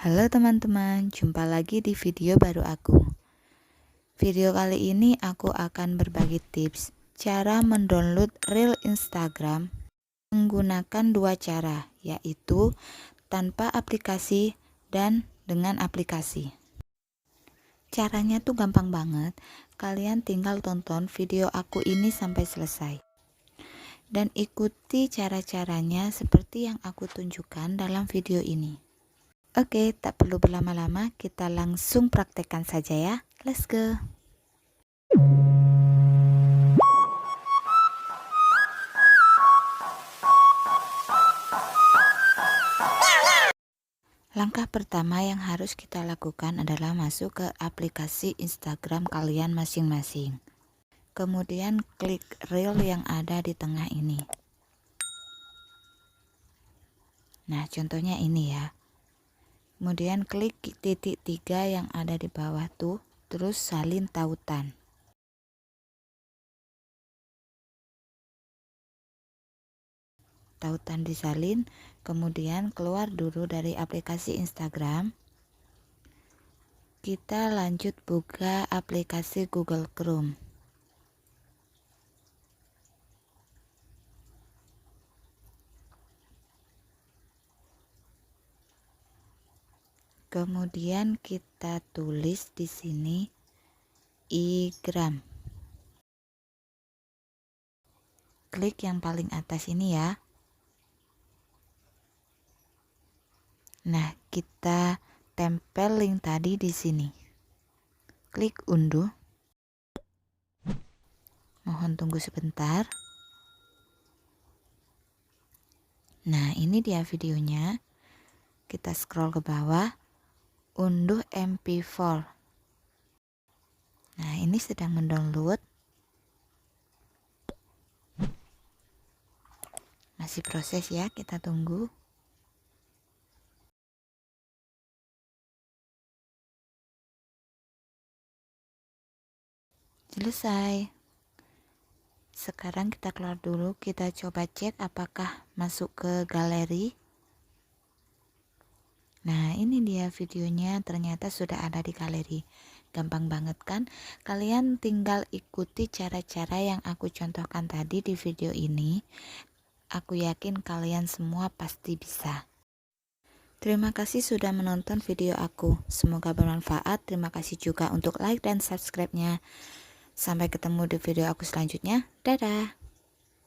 Halo teman-teman, jumpa lagi di video baru aku. Video kali ini aku akan berbagi tips cara mendownload Reel Instagram menggunakan dua cara, yaitu tanpa aplikasi dan dengan aplikasi. Caranya tuh gampang banget, kalian tinggal tonton video aku ini sampai selesai. Dan ikuti cara-caranya seperti yang aku tunjukkan dalam video ini. Oke, tak perlu berlama-lama, kita langsung praktekkan saja ya. Let's go. Langkah pertama yang harus kita lakukan adalah masuk ke aplikasi Instagram kalian masing-masing. Kemudian klik reel yang ada di tengah ini. Nah, contohnya ini ya. Kemudian klik titik 3 yang ada di bawah tuh, terus salin tautan. Tautan disalin, kemudian keluar dulu dari aplikasi Instagram. Kita lanjut buka aplikasi Google Chrome. Kemudian kita tulis di sini igram. Klik yang paling atas ini ya. Nah, kita tempel link tadi di sini. Klik unduh. Mohon tunggu sebentar. Nah, ini dia videonya. Kita scroll ke bawah. Unduh MP4. Nah, ini sedang mendownload. Masih proses ya, kita tunggu. Selesai. Sekarang kita keluar dulu, kita coba cek apakah masuk ke galeri. Nah, ini dia videonya, ternyata sudah ada di galeri. Gampang banget kan? Kalian tinggal ikuti cara-cara yang aku contohkan tadi di video ini. Aku yakin kalian semua pasti bisa. Terima kasih sudah menonton video aku. Semoga bermanfaat. Terima kasih juga untuk like dan subscribe-nya. Sampai ketemu di video aku selanjutnya. Dadah!